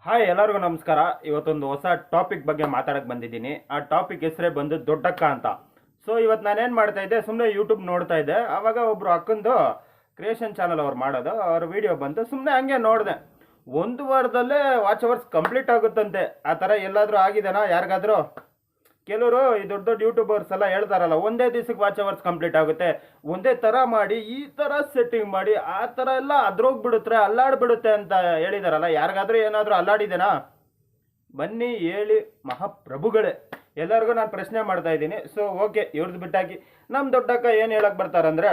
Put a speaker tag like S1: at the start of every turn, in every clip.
S1: Hi ಎಲ್ಲರಿಗೂ ನಮಸ್ಕಾರ. ಇವತ್ತೊಂದು ಹೊಸ ಟಾಪಿಕ್ ಬಗ್ಗೆ ಮಾತಾಡಕ್ಕೆ ಬಂದಿದ್ದೀನಿ. ಆ ಟಾಪಿಕ್ ಹೆಸರೇ ಬಂದು ದೊಡ್ಡಕ್ಕ ಅಂತ. ಸೊ ಇವತ್ತು ನಾನೇನು ಮಾಡ್ತಾ ಇದ್ದೆ, ಸುಮ್ಮನೆ ಯೂಟ್ಯೂಬ್ ನೋಡ್ತಾ ಇದ್ದೆ. ಆವಾಗ ಒಬ್ಬರು ಅಕ್ಕಂದು ಕ್ರಿಯೇಷನ್ ಚಾನಲ್ ಅವ್ರು ಮಾಡೋದು, ಅವ್ರ ವಿಡಿಯೋ ಬಂತು. ಸುಮ್ಮನೆ ಹಂಗೆ ನೋಡಿದೆ. ಒಂದು ವಾರದಲ್ಲೇ ವಾಚ್ ಅವರ್ಸ್ ಕಂಪ್ಲೀಟ್ ಆಗುತ್ತಂತೆ. ಆ ಥರ ಎಲ್ಲಾದರೂ ಆಗಿದೆನಾ ಯಾರಿಗಾದರೂ? ಕೆಲವರು ಈ ದೊಡ್ಡ ದೊಡ್ಡ ಯೂಟ್ಯೂಬರ್ಸ್ ಎಲ್ಲ ಹೇಳ್ತಾರಲ್ಲ, ಒಂದೇ ದಿವಸಕ್ಕೆ ವಾಚ್ ಅವರ್ಸ್ ಕಂಪ್ಲೀಟ್ ಆಗುತ್ತೆ, ಒಂದೇ ಥರ ಮಾಡಿ, ಈ ಥರ ಸೆಟ್ಟಿಂಗ್ ಮಾಡಿ, ಆ ಥರ ಎಲ್ಲ ಅದ್ರೋಗ್ಬಿಡುತ್ತೆ, ಅಲ್ಲಾಡ್ಬಿಡುತ್ತೆ ಅಂತ ಹೇಳಿದಾರಲ್ಲ. ಯಾರಿಗಾದ್ರೂ ಏನಾದರೂ ಅಲ್ಲಾಡಿದೆನಾ? ಬನ್ನಿ ಹೇಳಿ ಮಹಾಪ್ರಭುಗಳೇ. ಎಲ್ಲರಿಗೂ ನಾನು ಪ್ರಶ್ನೆ ಮಾಡ್ತಾ ಇದ್ದೀನಿ. ಸೊ ಓಕೆ, ಇವ್ರದ್ದು ಬಿಟ್ಟಾಕಿ. ನಮ್ಮ ದೊಡ್ಡಕ್ಕ ಏನು ಹೇಳಕ್ಕೆ ಬರ್ತಾರಂದ್ರೆ,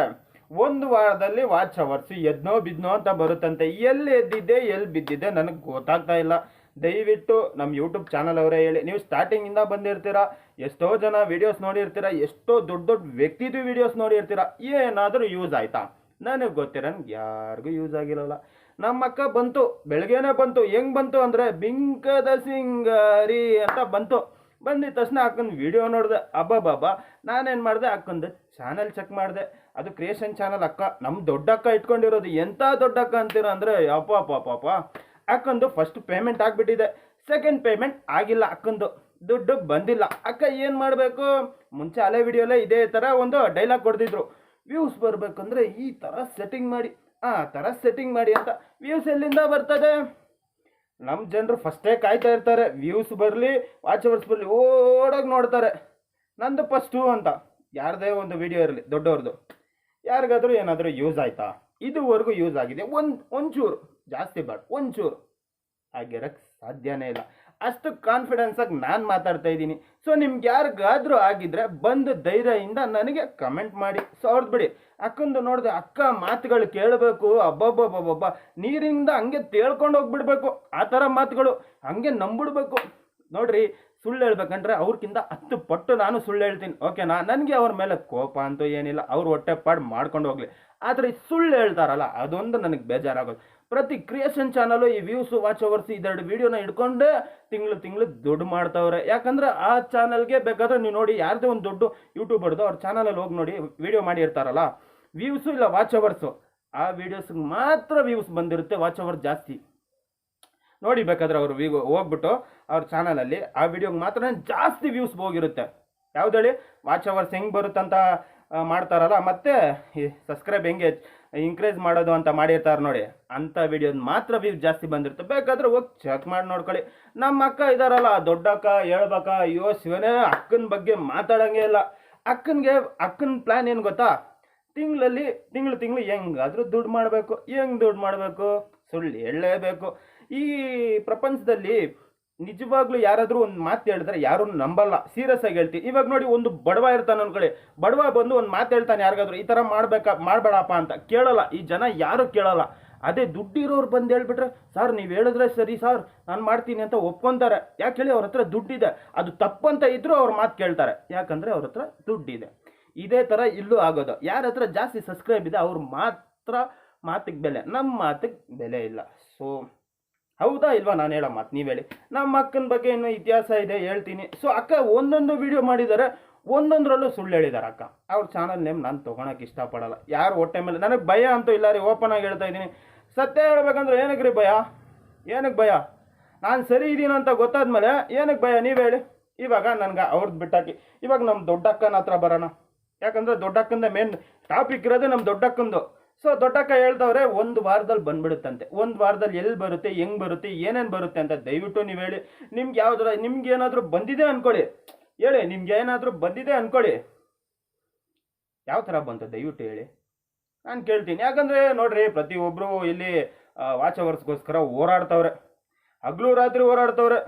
S1: ಒಂದು ವಾರದಲ್ಲಿ ವಾಚ್ ಅವರ್ಸ್ ಎದ್ನೋ ಬಿದ್ನೋ ಅಂತ ಬರುತ್ತಂತೆ. ಎಲ್ಲಿ ಎದ್ದಿದ್ದೆ ಎಲ್ಲಿ ಬಿದ್ದಿದ್ದೆ ನನಗೆ ಗೊತ್ತಾಗ್ತಾ ಇಲ್ಲ. ದಯವಿಟ್ಟು ನಮ್ಮ ಯೂಟ್ಯೂಬ್ ಚಾನಲ್ ಅವರೇ ಹೇಳಿ. ನೀವು ಸ್ಟಾರ್ಟಿಂಗಿಂದ ಬಂದಿರ್ತೀರಾ, ಎಷ್ಟೋ ಜನ ವೀಡಿಯೋಸ್ ನೋಡಿರ್ತೀರಾ, ಎಷ್ಟೋ ದೊಡ್ಡ ದೊಡ್ಡ ವ್ಯಕ್ತಿದು ವೀಡಿಯೋಸ್ ನೋಡಿರ್ತೀರಾ. ಏನಾದರೂ ಯೂಸ್ ಆಯಿತಾ? ನನಗೆ ಗೊತ್ತಿರ ಯಾರಿಗೂ ಯೂಸ್ ಆಗಿರಲ್ಲ. ನಮ್ಮ ಅಕ್ಕ ಬಂತು, ಬೆಳಗ್ಗೆನೇ ಬಂತು. ಹೆಂಗೆ ಬಂತು ಅಂದರೆ, ಬಿಂಕದ ಸಿಂಗಾರಿ ಅಂತ ಬಂತು. ಬಂದಿದ್ದ ತಕ್ಷಣ ಅಕ್ಕಂದು ವಿಡಿಯೋ ನೋಡಿದೆ. ಅಬ್ಬಬ್ಬಬ್ಬ. ನಾನೇನು ಮಾಡಿದೆ, ಅಕ್ಕಂದು ಚಾನಲ್ ಚೆಕ್ ಮಾಡಿದೆ. ಅದು ಕ್ರಿಯೇಷನ್ ಚಾನಲ್ ಅಕ್ಕ, ನಮ್ಮ ದೊಡ್ಡಕ್ಕ ಇಟ್ಕೊಂಡಿರೋದು. ಎಂಥ ದೊಡ್ಡಕ್ಕ ಅಂತೀರ ಅಂದರೆ, ಅಪ್ಪ ಅಕ್ಕಂದು ಫಸ್ಟ್ ಪೇಮೆಂಟ್ ಆಗಿಬಿಟ್ಟಿದೆ, ಸೆಕೆಂಡ್ ಪೇಮೆಂಟ್ ಆಗಿಲ್ಲ. ಅಕ್ಕಂದು ದುಡ್ಡು ಬಂದಿಲ್ಲ. ಅಕ್ಕ ಏನು ಮಾಡಬೇಕು? ಮುಂಚೆ ಹಳೆ ವಿಡಿಯೋಲೇ ಇದೇ ಥರ ಒಂದು ಡೈಲಾಗ್ ಕೊಡ್ತಿದ್ರು, ವ್ಯೂಸ್ ಬರಬೇಕಂದ್ರೆ ಈ ಥರ ಸೆಟ್ಟಿಂಗ್ ಮಾಡಿ, ಆ ಥರ ಸೆಟ್ಟಿಂಗ್ ಮಾಡಿ ಅಂತ. ವ್ಯೂಸ್ ಎಲ್ಲಿಂದ ಬರ್ತದೆ? ನಮ್ಮ ಜನರು ಫಸ್ಟೇ ಕಾಯ್ತಾ ಇರ್ತಾರೆ, ವ್ಯೂಸ್ ಬರಲಿ, ವಾಚ್ ಅವರ್ಸ್ ಬರಲಿ, ಓಡೋಗಿ ನೋಡ್ತಾರೆ. ನಂದು ಫಸ್ಟು ಅಂತ. ಯಾರದೇ ಒಂದು ವಿಡಿಯೋ ಇರಲಿ ದೊಡ್ಡವ್ರದ್ದು, ಯಾರಿಗಾದರೂ ಏನಾದರೂ ಯೂಸ್ ಆಯಿತಾ? ಇದುವರೆಗೂ ಯೂಸ್ ಆಗಿದೆ ಒಂಚೂರು, ಜಾಸ್ತಿ ಬೇಡ, ಒಂಚೂರು ಆಗಿರೋಕ್ಕೆ ಸಾಧ್ಯನೇ ಇಲ್ಲ. ಅಷ್ಟು ಕಾನ್ಫಿಡೆನ್ಸಾಗಿ ನಾನು ಮಾತಾಡ್ತಾ ಇದ್ದೀನಿ. ಸೊ ನಿಮ್ಗೆ ಯಾರಿಗಾದರೂ ಆಗಿದ್ರೆ ಬಂದು ಧೈರ್ಯದಿಂದ ನನಗೆ ಕಮೆಂಟ್ ಮಾಡಿ. ಸೊ ಅವ್ರದ್ದು ಬಿಡಿ. ಅಕ್ಕಂದು ನೋಡಿದೆ, ಅಕ್ಕ ಮಾತುಗಳು ಕೇಳಬೇಕು. ಅಬ್ಬಬ್ಬಬ್ಬಬ್ಬ, ನೀರಿಂದ ಹಂಗೆ ತೇಳ್ಕೊಂಡು ಹೋಗ್ಬಿಡ್ಬೇಕು. ಆ ಥರ ಮಾತುಗಳು ಹಂಗೆ ನಂಬಿಡ್ಬೇಕು. ನೋಡ್ರಿ, ಸುಳ್ಳು ಹೇಳ್ಬೇಕಂದ್ರೆ ಅವ್ರಕ್ಕಿಂತ 10 ಪಟ್ಟು ನಾನು ಸುಳ್ಳು ಹೇಳ್ತೀನಿ, ಓಕೆನಾ? ನನಗೆ ಅವ್ರ ಮೇಲೆ ಕೋಪ ಅಂತೂ ಏನಿಲ್ಲ, ಅವ್ರು ಹೊಟ್ಟೆಪಾಡು ಮಾಡ್ಕೊಂಡು ಹೋಗಲಿ. ಆದರೆ ಸುಳ್ಳು ಹೇಳ್ತಾರಲ್ಲ, ಅದೊಂದು ನನಗೆ ಬೇಜಾರಾಗೋದು. ಪ್ರತಿ ಕ್ರಿಯೇಷನ್ ಚಾನಲು ಈ ವ್ಯೂಸು, ವಾಚ್ ಅವರ್ಸ್ ಇದೆರಡು ವೀಡಿಯೋನ ಇಟ್ಕೊಂಡೇ ತಿಂಗಳು ದುಡ್ಡು ಮಾಡ್ತಾವ್ರೆ. ಯಾಕಂದರೆ ಆ ಚಾನಲ್ಗೆ ಬೇಕಾದ್ರೆ ನೀವು ನೋಡಿ, ಯಾರದೇ ಒಂದು ದೊಡ್ಡ ಯೂಟ್ಯೂಬರ್ದು ಅವ್ರ ಚಾನಲಲ್ಲಿ ಹೋಗಿ ನೋಡಿ, ವೀಡಿಯೋ ಮಾಡಿರ್ತಾರಲ್ಲ, ವ್ಯೂಸು ಇಲ್ಲ ವಾಚ್ ಅವರ್ಸು, ಆ ವೀಡಿಯೋಸ್ಗೆ ಮಾತ್ರ ವ್ಯೂಸ್ ಬಂದಿರುತ್ತೆ, ವಾಚ್ ಅವರ್ಸ್ ಜಾಸ್ತಿ. ನೋಡಿ ಬೇಕಾದ್ರೆ ಅವರು ಹೋಗ್ಬಿಟ್ಟು ಅವ್ರ ಚಾನಲಲ್ಲಿ ಆ ವಿಡಿಯೋಗೆ ಮಾತ್ರ ಜಾಸ್ತಿ ವ್ಯೂಸ್ ಹೋಗಿರುತ್ತೆ. ಯಾವ್ದು ಹೇಳಿ? ವಾಚ್ ಅವರ್ಸ್ ಹೆಂಗೆ ಬರುತ್ತಂತ ಮಾಡ್ತಾರಲ್ಲ, ಮತ್ತು ಈ ಸಬ್ಸ್ಕ್ರೈಬ್ ಹೆಂಗೆ ಇನ್ಕ್ರೀಸ್ ಮಾಡೋದು ಅಂತ ಮಾಡಿರ್ತಾರೆ ನೋಡಿ, ಅಂಥ ವಿಡಿಯೋದು ಮಾತ್ರ ವ್ಯೂಸ್ ಜಾಸ್ತಿ ಬಂದಿರುತ್ತೆ. ಬೇಕಾದ್ರೆ ಹೋಗಿ ಚೆಕ್ ಮಾಡಿ ನೋಡ್ಕೊಳ್ಳಿ. ನಮ್ಮ ಅಕ್ಕ ಇದ್ದಾರಲ್ಲ, ದೊಡ್ಡಕ್ಕ, ಹೇಳ್ಬೇಕಾ? ಅಯ್ಯೋ ಶಿವನೇ, ಅಕ್ಕನ ಬಗ್ಗೆ ಮಾತಾಡೋಂಗೆ ಇಲ್ಲ. ಅಕ್ಕನ ಪ್ಲ್ಯಾನ್ ಏನು ಗೊತ್ತಾ? ತಿಂಗಳು ಹೆಂಗಾದರೂ ದುಡ್ಡು ಮಾಡಬೇಕು. ಹೆಂಗೆ ದುಡ್ಡು ಮಾಡಬೇಕು? ಸುಳ್ಳು ಹೇಳಲೇಬೇಕು. ಈ ಪ್ರಪಂಚದಲ್ಲಿ ನಿಜವಾಗ್ಲೂ ಯಾರಾದರೂ ಒಂದು ಮಾತು ಹೇಳಿದ್ರೆ ಯಾರೂ ನಂಬಲ್ಲ. ಸೀರಿಯಸ್ ಆಗಿ ಹೇಳ್ತೀನಿ. ಇವಾಗ ನೋಡಿ, ಒಂದು ಬಡವ ಇರ್ತಾನೆ ಅನ್ಕೊಳ್ಳಿ, ಬಡವ ಬಂದು ಒಂದು ಮಾತು ಹೇಳ್ತಾನೆ ಯಾರಿಗಾದ್ರು, ಈ ಥರ ಮಾಡಬೇಡಪ್ಪ ಅಂತ. ಕೇಳಲ್ಲ, ಈ ಜನ ಯಾರು ಕೇಳಲ್ಲ. ಅದೇ ದುಡ್ಡಿರೋರು ಬಂದು ಹೇಳ್ಬಿಟ್ರೆ, ಸರ್ ನೀವು ಹೇಳಿದ್ರೆ ಸರಿ ಸರ್, ನಾನು ಮಾಡ್ತೀನಿ ಅಂತ ಒಪ್ಕೊತಾರೆ. ಯಾಕೆ ಹೇಳಿ? ಅವ್ರ ಹತ್ರ ದುಡ್ಡಿದೆ. ಅದು ತಪ್ಪಂತ ಇದ್ರೂ ಅವ್ರ ಮಾತು ಕೇಳ್ತಾರೆ, ಯಾಕಂದರೆ ಅವ್ರ ಹತ್ರ ದುಡ್ಡಿದೆ. ಇದೇ ಥರ ಇಲ್ಲೂ ಆಗೋದು. ಯಾರ ಹತ್ರ ಜಾಸ್ತಿ ಸಬ್ಸ್ಕ್ರೈಬ್ ಇದೆ ಅವ್ರ ಮಾತಿಗೆ ಬೆಲೆ, ನಮ್ಮ ಮಾತಿಗೆ ಬೆಲೆ ಇಲ್ಲ. ಸೊ ಹೌದಾ ಇಲ್ವಾ? ನಾನು ಹೇಳೋ ಮಾತು ನೀವು ಹೇಳಿ. ನಮ್ಮ ಅಕ್ಕನ ಬಗ್ಗೆ ಇನ್ನೂ ಇತಿಹಾಸ ಇದೆ, ಹೇಳ್ತೀನಿ. ಸೊ ಅಕ್ಕ ಒಂದೊಂದು ವಿಡಿಯೋ ಮಾಡಿದ್ದಾರೆ, ಒಂದೊಂದರಲ್ಲೂ ಸುಳ್ಳು ಹೇಳಿದ್ದಾರೆ ಅಕ್ಕ. ಅವ್ರ ಚಾನಲ್ ನೇಮ್ ನಾನು ತೊಗೊಳಕ್ಕೆ ಇಷ್ಟಪಡಲ್ಲ. ಯಾರು ಹೊಟ್ಟೆ ಮೇಲೆ ನನಗೆ ಭಯ ಅಂತೂ ಇಲ್ಲ ರೀ, ಓಪನ್ ಆಗಿ ಹೇಳ್ತಾ ಇದ್ದೀನಿ. ಸತ್ಯ ಹೇಳ್ಬೇಕಂದ್ರೆ ಏನಕ್ಕೆ ರೀ ಭಯ? ಏನಕ್ಕೆ ಭಯ? ನಾನು ಸರಿ ಇದ್ದೀನಿ ಅಂತ ಗೊತ್ತಾದ್ಮೇಲೆ ಏನಕ್ಕೆ ಭಯ? ನೀವು ಹೇಳಿ. ಇವಾಗ ನನಗೆ ಅವ್ರದ್ದು ಬಿಟ್ಟಾಕಿ. ಇವಾಗ ನಮ್ಮ ದೊಡ್ಡಕ್ಕನ ಹತ್ರ ಬರೋಣ. ಯಾಕಂದರೆ ದೊಡ್ಡಕ್ಕಂದ ಮೇನ್ ಟಾಪಿಕ್ ಇರೋದೇ ನಮ್ಮ ದೊಡ್ಡಕ್ಕಂದು. ಸೊ ದೊಡ್ಡಕ್ಕ ಹೇಳ್ತವ್ರೆ, ಒಂದು ವಾರದಲ್ಲಿ ಬಂದ್ಬಿಡುತ್ತಂತೆ. ಒಂದು ವಾರದಲ್ಲಿ ಎಲ್ಲಿ ಬರುತ್ತೆ, ಹೆಂಗೆ ಬರುತ್ತೆ, ಏನೇನು ಬರುತ್ತೆ ಅಂತ ದಯವಿಟ್ಟು ನೀವು ಹೇಳಿ. ನಿಮ್ಗೆ ಏನಾದರೂ ಬಂದಿದೆ ಅನ್ಕೊಳ್ಳಿ, ಹೇಳಿ. ನಿಮ್ಗೆ ಏನಾದರೂ ಬಂದಿದೆ ಅನ್ಕೊಳ್ಳಿ, ಯಾವ ಥರ ಬಂತು ದಯವಿಟ್ಟು ಹೇಳಿ, ನಾನು ಕೇಳ್ತೀನಿ. ಯಾಕಂದರೆ ನೋಡ್ರಿ, ಪ್ರತಿಯೊಬ್ಬರು ಇಲ್ಲಿ ವಾಚ್ ಅವರ್ಸ್ಗೋಸ್ಕರ ಹೋರಾಡ್ತವ್ರೆ, ಹಗಲು ರಾತ್ರಿ ಹೋರಾಡ್ತವ್ರೆ.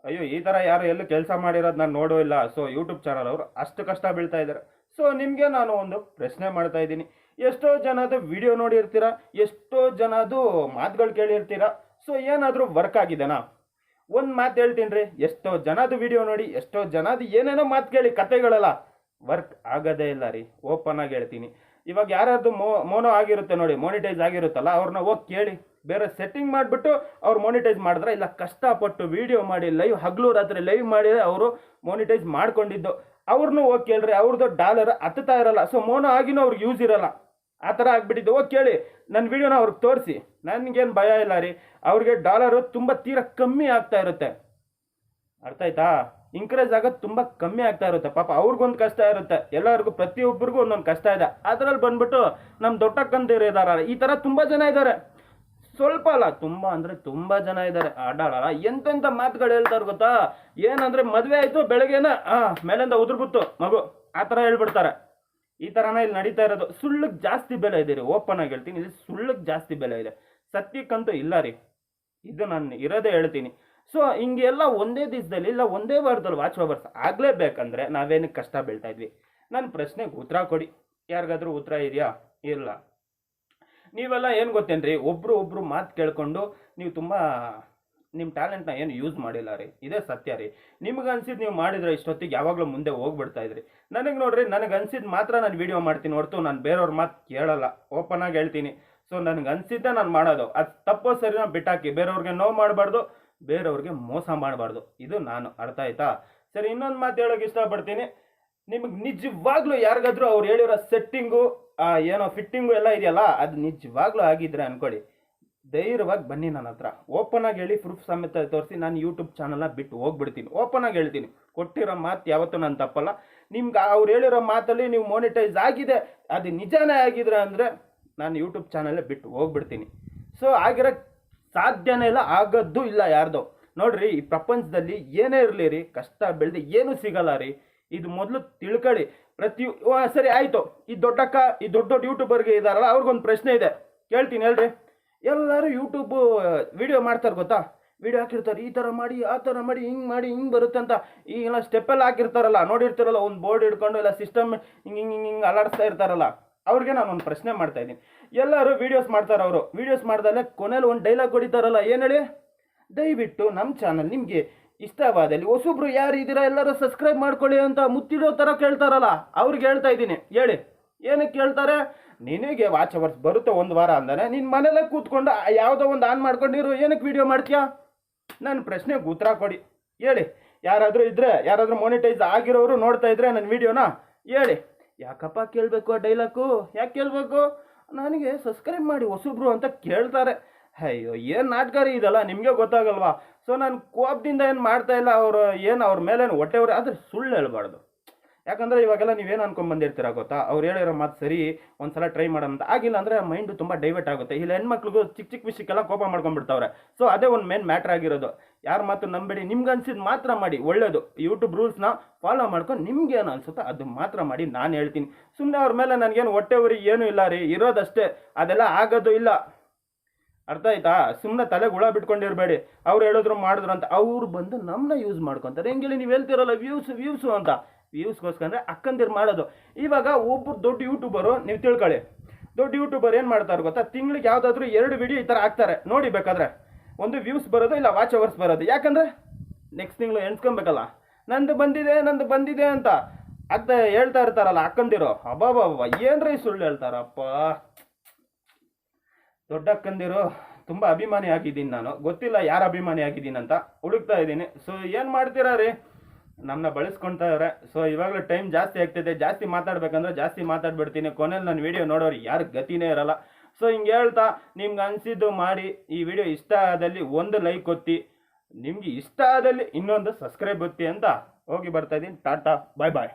S1: ಅಯ್ಯೋ, ಈ ಥರ ಯಾರು ಎಲ್ಲೂ ಕೆಲಸ ಮಾಡಿರೋದು ನಾನು ನೋಡೋ ಇಲ್ಲ. ಸೊ ಯೂಟ್ಯೂಬ್ ಚಾನಲ್ ಅವರು ಅಷ್ಟು ಕಷ್ಟ ಬೀಳ್ತಾ ಇದ್ದಾರೆ. ಸೊ ನಿಮಗೆ ನಾನು ಒಂದು ಪ್ರಶ್ನೆ ಮಾಡ್ತಾ ಇದ್ದೀನಿ. ಎಷ್ಟೋ ಜನದು ವಿಡಿಯೋ ನೋಡಿರ್ತೀರ, ಎಷ್ಟೋ ಜನದು ಮಾತುಗಳು ಕೇಳಿರ್ತೀರ. ಸೊ ಏನಾದರೂ ವರ್ಕ್ ಆಗಿದೆನಾ? ಒಂದು ಮಾತು ಹೇಳ್ತೀನಿ ರೀ, ಎಷ್ಟೋ ಜನದು ವಿಡಿಯೋ ನೋಡಿ, ಎಷ್ಟೋ ಜನದು ಏನೇನೋ ಮಾತು ಕೇಳಿ, ಕತೆಗಳೆಲ್ಲ ವರ್ಕ್ ಆಗೋದೇ ಇಲ್ಲ ರೀ. ಓಪನ್ ಆಗಿ ಹೇಳ್ತೀನಿ. ಇವಾಗ ಯಾರಾದ್ರು ಮೋನೋ ಆಗಿರುತ್ತೆ ನೋಡಿ, ಮೋನಿಟೈಸ್ ಆಗಿರುತ್ತಲ್ಲ, ಅವ್ರನ್ನ ಹೋಗಿ ಕೇಳಿ. ಬೇರೆ ಸೆಟ್ಟಿಂಗ್ ಮಾಡಿಬಿಟ್ಟು ಅವ್ರು ಮೋನಿಟೈಸ್ ಮಾಡಿದ್ರೆ, ಇಲ್ಲ ಕಷ್ಟಪಟ್ಟು ವಿಡಿಯೋ ಮಾಡಿ ಹಗಲು ರಾತ್ರಿ ಲೈವ್ ಮಾಡಿ ಅವರು ಮೋನಿಟೈಸ್ ಮಾಡ್ಕೊಂಡಿದ್ದು, ಅವ್ರನ್ನೂ ಹೋಗಿ ಕೇಳ್ರಿ. ಅವ್ರದ್ದು ಡಾಲರ್ ಹತ್ತುತ್ತಾ ಇರಲ್ಲ. ಸೊ ಮೋನೋ ಆಗಿನೂ ಅವ್ರಿಗೆ ಯೂಸ್ ಇರಲ್ಲ. ಆ ಥರ ಆಗ್ಬಿಟ್ಟಿದ್ದು. ಹೋಗಿ ಕೇಳಿ ನನ್ನ ವಿಡಿಯೋನ ಅವ್ರಿಗೆ ತೋರಿಸಿ, ನನಗೇನು ಭಯ ಇಲ್ಲ ರೀ. ಅವ್ರಿಗೆ ಡಾಲರು ತುಂಬ ತೀರಾ ಕಮ್ಮಿ ಆಗ್ತಾ ಇರುತ್ತೆ, ಅರ್ಥ ಆಯ್ತಾ? ಇನ್ಕ್ರೇಜ್ ಆಗೋದು ತುಂಬ ಕಮ್ಮಿ ಆಗ್ತಾ ಇರುತ್ತೆ. ಪಾಪ ಅವ್ರಿಗೊಂದು ಕಷ್ಟ ಇರುತ್ತೆ, ಎಲ್ಲರಿಗೂ ಪ್ರತಿಯೊಬ್ಬರಿಗೂ ಒಂದೊಂದು ಕಷ್ಟ ಇದೆ. ಅದರಲ್ಲಿ ಬಂದ್ಬಿಟ್ಟು ನಮ್ಮ ದೊಡ್ಡಕ್ಕಂದಿರು ಇದ್ದಾರೆ, ಈ ಥರ ತುಂಬ ಜನ ಇದ್ದಾರೆ. ಸ್ವಲ್ಪ ಅಲ್ಲ, ತುಂಬ ಅಂದರೆ ತುಂಬ ಜನ ಇದ್ದಾರೆ. ಆಡಾಡಲ್ಲ ಎಂತೆಂಥ ಮಾತುಗಳು ಹೇಳ್ತಾರೆ ಗೊತ್ತಾ? ಏನಂದರೆ ಮದುವೆ ಆಯಿತು ಬೆಳಗ್ಗೆನ ಮೇಲಿಂದ ಉದುರ್ಬಿತ್ತು ಮಗು, ಆ ಥರ ಹೇಳ್ಬಿಡ್ತಾರೆ. ಈ ಥರನ ಇಲ್ಲಿ ನಡೀತಾ ಇರೋದು. ಸುಳ್ಳಿಗೆ ಜಾಸ್ತಿ ಬೆಲೆ ಇದೆ ರೀ, ಓಪನ್ ಆಗಿ ಹೇಳ್ತೀನಿ. ಇಲ್ಲಿ ಸುಳ್ಳಿಗೆ ಜಾಸ್ತಿ ಬೆಲೆ ಇದೆ, ಸತ್ಯಕ್ಕಂತೂ ಇಲ್ಲ ರೀ. ಇದು ನಾನು ಇರೋದೇ ಹೇಳ್ತೀನಿ. ಸೊ ಹಿಂಗೆಲ್ಲ ಒಂದೇ ದಿವಸದಲ್ಲಿ ಇಲ್ಲ ಒಂದೇ ವಾರದಲ್ಲಿ ವಾಚ್ ಓವರ್ಸ್ ಆಗಲೇಬೇಕಂದ್ರೆ ನಾವೇನಕ್ಕೆ ಕಷ್ಟ ಬೀಳ್ತಾ ಇದ್ವಿ? ನನ್ನ ಪ್ರಶ್ನೆಗೆ ಉತ್ತರ ಕೊಡಿ. ಯಾರಿಗಾದ್ರೂ ಉತ್ತರ ಇದೆಯಾ? ಇಲ್ಲ. ನೀವೆಲ್ಲ ಏನು ಗೊತ್ತೇನ್ರಿ, ಒಬ್ರು ಮಾತು ಕೇಳ್ಕೊಂಡು ನೀವು ತುಂಬ ನಿಮ್ಮ ಟ್ಯಾಲೆಂಟ್ನ ಏನು ಯೂಸ್ ಮಾಡಿಲ್ಲ ರೀ, ಇದೇ ಸತ್ಯ ರೀ. ನಿಮ್ಗೆ ಅನ್ಸಿದ್ದು ನೀವು ಮಾಡಿದ್ರೆ ಇಷ್ಟೊತ್ತಿಗೆ ಯಾವಾಗಲೂ ಮುಂದೆ ಹೋಗ್ಬಿಡ್ತಾ ಇದ್ರಿ. ನನಗೆ ನೋಡ್ರಿ, ನನಗೆ ಅನ್ಸಿದ್ದು ಮಾತ್ರ ನಾನು ವೀಡಿಯೋ ಮಾಡ್ತೀನಿ ಹೊರತು ನಾನು ಬೇರೆಯವ್ರ ಮಾತು ಕೇಳಲ್ಲ, ಓಪನ್ ಆಗಿ ಹೇಳ್ತೀನಿ. ಸೊ ನನಗೆ ಅನ್ಸಿದ್ದೆ ನಾನು ಮಾಡೋದು, ಅದು ತಪ್ಪೋ ಸರಿನ ಬಿಟ್ಟಾಕಿ. ಬೇರೆಯವ್ರಿಗೆ ನೋವು ಮಾಡಬಾರ್ದು, ಬೇರೆಯವ್ರಿಗೆ ಮೋಸ ಮಾಡಬಾರ್ದು, ಇದು ನಾನು, ಅರ್ಥ ಆಯ್ತಾ? ಸರಿ, ಇನ್ನೊಂದು ಮಾತು ಹೇಳೋಕೆ ಇಷ್ಟಪಡ್ತೀನಿ. ನಿಮಗೆ ನಿಜವಾಗ್ಲೂ ಯಾರಿಗಾದ್ರೂ ಅವ್ರು ಹೇಳಿರೋ ಸೆಟ್ಟಿಂಗು ಏನೋ ಫಿಟ್ಟಿಂಗು ಎಲ್ಲ ಇದೆಯಲ್ಲ, ಅದು ನಿಜವಾಗ್ಲೂ ಆಗಿದ್ರೆ ಅನ್ಕೊಳ್ಳಿ, ಧೈರ್ಯವಾಗಿ ಬನ್ನಿ ನನ್ನ ಹತ್ರ. ಓಪನ್ ಆಗಿ ಹೇಳಿ, ಪ್ರೂಫ್ ಸಮೇತ ತೋರಿಸಿ. ನಾನು ಯೂಟ್ಯೂಬ್ ಚಾನಲ್ನ ಬಿಟ್ಟು ಹೋಗ್ಬಿಡ್ತೀನಿ, ಓಪನ್ ಆಗಿ ಹೇಳ್ತೀನಿ. ಕೊಟ್ಟಿರೋ ಮಾತು ಯಾವತ್ತೂ ನಾನು ತಪ್ಪಲ್ಲ. ನಿಮ್ಗೆ ಅವ್ರು ಹೇಳಿರೋ ಮಾತಲ್ಲಿ ನೀವು ಮಾನಿಟೈಸ್ ಆಗಿದೆ, ಅದು ನಿಜಾನೇ ಆಗಿದ್ರೆ ಅಂದರೆ ನಾನು ಯೂಟ್ಯೂಬ್ ಚಾನಲ್ಲೇ ಬಿಟ್ಟು ಹೋಗ್ಬಿಡ್ತೀನಿ. ಸೊ ಆಗಿರೋ ಸಾಧ್ಯನೇ ಇಲ್ಲ, ಆಗೋದ್ದು ಇಲ್ಲ ಯಾರ್ದೋ. ನೋಡ್ರಿ, ಈ ಪ್ರಪಂಚದಲ್ಲಿ ಏನೇ ಇರಲಿ ರೀ, ಕಷ್ಟ ಬೆಳೆದು ಏನೂ ಸಿಗಲ್ಲ ರೀ, ಇದು ಮೊದಲು ತಿಳ್ಕೊಳ್ಳಿ. ಸರಿ ಆಯಿತು, ಈ ದೊಡ್ಡ ಯೂಟ್ಯೂಬರ್ಗೆ ಇದ್ದಾರಲ್ಲ, ಅವ್ರಿಗೊಂದು ಪ್ರಶ್ನೆ ಇದೆ, ಕೇಳ್ತೀನಿ ಹೇಳ್ರಿ. ಎಲ್ಲರೂ ಯೂಟ್ಯೂಬು ವಿಡಿಯೋ ಮಾಡ್ತಾರೆ ಗೊತ್ತಾ? ವಿಡಿಯೋ ಹಾಕಿರ್ತಾರೆ, ಈ ಥರ ಮಾಡಿ ಆ ಥರ ಮಾಡಿ ಹಿಂಗೆ ಬರುತ್ತೆ ಅಂತ. ಈಗೆಲ್ಲ ಸ್ಟೆಪ್ಪೆಲ್ಲ ಹಾಕಿರ್ತಾರಲ್ಲ, ನೋಡಿರ್ತಾರಲ್ಲ, ಒಂದು ಬೋರ್ಡ್ ಹಿಡ್ಕೊಂಡು ಇಲ್ಲ ಸಿಸ್ಟಮ್ ಹಿಂಗೆ ಅಲಾಡಿಸ್ತಾ ಇರ್ತಾರಲ್ಲ. ಅವ್ರಿಗೆ ನಾನು ಒಂದು ಪ್ರಶ್ನೆ ಮಾಡ್ತಾ ಇದ್ದೀನಿ. ಎಲ್ಲರೂ ವೀಡಿಯೋಸ್ ಮಾಡ್ತಾರೆ, ಅವರು ವೀಡಿಯೋಸ್ ಮಾಡ್ದಲ್ಲೇ ಕೊನೆಯಲ್ಲಿ ಒಂದು ಡೈಲಾಗ್ ಹೊಡಿತಾರಲ್ಲ, ಏನು ಹೇಳಿ? ದಯವಿಟ್ಟು ನಮ್ಮ ಚಾನಲ್ ನಿಮಗೆ ಇಷ್ಟವಾದಲ್ಲಿ ಹೊಸೊಬ್ರು ಯಾರು ಇದ್ದೀರಾ ಎಲ್ಲರೂ ಸಬ್ಸ್ಕ್ರೈಬ್ ಮಾಡ್ಕೊಳ್ಳಿ ಅಂತ ಮುತ್ತಿಡೋ ಥರ ಕೇಳ್ತಾರಲ್ಲ, ಅವ್ರಿಗೆ ಹೇಳ್ತಾ ಇದ್ದೀನಿ. ಹೇಳಿ, ಏನಕ್ಕೆ ಕೇಳ್ತಾರೆ? ನಿನಗೆ ವಾಚ್ ಅವರ್ಸ್ ಬರುತ್ತೆ ಒಂದು ವಾರ ಅಂದರೆ ನಿನ್ನ ಮನೇಲೆ ಕೂತ್ಕೊಂಡು ಯಾವುದೋ ಒಂದು ಆನ್ ಮಾಡ್ಕೊಂಡಿರು, ಏನಕ್ಕೆ ವೀಡಿಯೋ ಮಾಡ್ತೀಯಾ? ನನ್ನ ಪ್ರಶ್ನೆಗೆ ಉತ್ತರ ಕೊಡಿ, ಹೇಳಿ. ಯಾರಾದರೂ ಇದ್ದರೆ, ಯಾರಾದರೂ ಮಾನಿಟೈಸ್ ಆಗಿರೋರು ನೋಡ್ತಾ ಇದ್ರೆ ನನ್ನ ವೀಡಿಯೋನ, ಹೇಳಿ. ಯಾಕಪ್ಪ ಕೇಳಬೇಕು ಆ ಡೈಲಾಗು? ಯಾಕೆ ಕೇಳಬೇಕು? ನನಗೆ ಸಬ್ಸ್ಕ್ರೈಬ್ ಮಾಡಿ ಹೊಸಬ್ರು ಅಂತ ಕೇಳ್ತಾರೆ. ಅಯ್ಯೋ, ಏನು ನಾಟಕ ರೀ ಇದಲ್ಲ, ನಿಮಗೆ ಗೊತ್ತಾಗಲ್ವಾ? ಸೊ ನಾನು ಕೋಪದಿಂದ ಏನು ಮಾಡ್ತಾ ಇಲ್ಲ, ಅವ್ರ ಮೇಲೇನು ಹೊಟ್ಟೆವ್ರೆ, ಆದರೆ ಸುಳ್ಳು ಹೇಳ್ಬಾರ್ದು. ಯಾಕಂದರೆ ಇವಾಗೆಲ್ಲ ನೀವೇನು ಅನ್ಕೊಂಡ್ಬಂದಿರ್ತೀರ ಗೊತ್ತಾ? ಅವ್ರು ಹೇಳಿರೋ ಮಾತು ಸರಿ, ಒಂದು ಸಲ ಟ್ರೈ ಮಾಡೋಣ ಅಂತ. ಆಗಿಲ್ಲ ಅಂದರೆ ಮೈಂಡು ತುಂಬ ಡೈವರ್ಟ್ ಆಗುತ್ತೆ. ಇಲ್ಲಿ ಹೆಣ್ಮಕ್ಳಿಗೂ ಚಿಕ್ಕ ವಿಷಯಕ್ಕೆಲ್ಲ ಕೋಪ ಮಾಡ್ಕೊಂಡ್ಬಿಡ್ತಾವ್ರೆ. ಸೊ ಅದೇ ಒಂದು ಮೇನ್ ಮ್ಯಾಟ್ರ್ ಆಗಿರೋದು. ಯಾರ ಮಾತು ನಂಬೇಡಿ, ನಿಮ್ಗೆ ಅನ್ಸಿದ್ದು ಮಾತ್ರ ಮಾಡಿ, ಒಳ್ಳೇದು. ಯೂಟ್ಯೂಬ್ ರೂಲ್ಸ್ನ ಫಾಲೋ ಮಾಡ್ಕೊಂಡು ನಿಮ್ಗೆ ಏನು ಅನ್ಸುತ್ತೋ ಅದು ಮಾತ್ರ ಮಾಡಿ, ನಾನು ಹೇಳ್ತೀನಿ. ಸುಮ್ಮನೆ ಅವ್ರ ಮೇಲೆ ನನಗೇನು ಹೊಟ್ಟೆವ್ರಿ ಏನೂ ಇಲ್ಲ ರೀ, ಇರೋದಷ್ಟೇ, ಅದೆಲ್ಲ ಆಗೋದು ಇಲ್ಲ, ಅರ್ಥ ಆಯ್ತಾ? ಸುಮ್ಮನೆ ತಲೆಗೆ ಹುಳ ಬಿಟ್ಕೊಂಡಿರಬೇಡಿ. ಅವ್ರು ಹೇಳಿದ್ರು ಮಾಡಿದ್ರು ಅಂತ ಅವ್ರು ಬಂದು ನಮ್ಮನ್ನ ಯೂಸ್ ಮಾಡ್ಕೊತಾರೆ. ಹೆಂಗೆ ನೀವು ಹೇಳ್ತಿರಲ್ಲ ವ್ಯೂಸು ಅಂತ, ವ್ಯೂಸ್ಗೋಸ್ಕರ ಅಕ್ಕಂದಿರು ಮಾಡೋದು. ಇವಾಗ ಒಬ್ಬರು ದೊಡ್ಡ ಯೂಟ್ಯೂಬರು, ನೀವು ತಿಳ್ಕೊಳ್ಳಿ, ದೊಡ್ಡ ಯೂಟ್ಯೂಬರ್ ಏನು ಮಾಡ್ತಾರೆ ಗೊತ್ತಾ? ತಿಂಗಳಿಗೆ ಯಾವುದಾದ್ರೂ 2 ವಿಡಿಯೋ ಈ ಥರ ಹಾಕ್ತಾರೆ ನೋಡಿ. ಬೇಕಾದ್ರೆ ಒಂದು ವ್ಯೂಸ್ ಬರೋದು, ಇಲ್ಲ ವಾಚ್ ಅವರ್ಸ್ ಬರೋದು. ಯಾಕಂದರೆ ನೆಕ್ಸ್ಟ್ ತಿಂಗಳು ಎಣ್ಸ್ಕೊಬೇಕಲ್ಲ, ನಂದು ಬಂದಿದೆ ಅಂತ ಅಂತ ಹೇಳ್ತಾ ಇರ್ತಾರಲ್ಲ ಅಕ್ಕಂದಿರು. ಅಬ್ಬಾಬಾಬಾ, ಏನ್ರಿ ಸುಳ್ಳು ಹೇಳ್ತಾರಪ್ಪ. ದೊಡ್ಡ ಅಕ್ಕಂದಿರು ತುಂಬ ಅಭಿಮಾನಿ ಆಗಿದ್ದೀನಿ ನಾನು, ಗೊತ್ತಿಲ್ಲ ಯಾರು ಅಭಿಮಾನಿ ಆಗಿದ್ದೀನಿ ಅಂತ ಹುಡುಕ್ತಾ ಇದ್ದೀನಿ. ಸೊ ಏನು ಮಾಡ್ತೀರಾ ರೀ, ನಮ್ಮನ್ನ ಬಳಸ್ಕೊಳ್ತಾ ಇದ್ದಾರೆ. ಸೊ ಇವಾಗಲೂ ಟೈಮ್ ಜಾಸ್ತಿ ಆಗ್ತಿದೆ, ಜಾಸ್ತಿ ಮಾತಾಡ್ಬೇಕಂದ್ರೆ ಜಾಸ್ತಿ ಮಾತಾಡ್ಬಿಡ್ತೀನಿ. ಕೊನೆಯಲ್ಲಿ ನನ್ನ ವಿಡಿಯೋ ನೋಡೋರು ಯಾರು ಗತಿನೇ ಇರಲ್ಲ. ಸೊ ಹಿಂಗೆ ಹೇಳ್ತಾ, ನಿಮ್ಗೆ ಅನಿಸಿದ್ದು ಮಾಡಿ. ಈ ವಿಡಿಯೋ ಇಷ್ಟ ಆದಲ್ಲಿ ಒಂದು ಲೈಕ್ ಒತ್ತಿ, ನಿಮಗೆ ಇಷ್ಟ ಆದಲ್ಲಿ ಇನ್ನೊಂದು ಸಬ್ಸ್ಕ್ರೈಬ್ ಒತ್ತಿ ಅಂತ ಹೋಗಿ ಬರ್ತಾ ಇದ್ದೀನಿ. ಟಾಟಾ, ಬಾಯ್ ಬಾಯ್.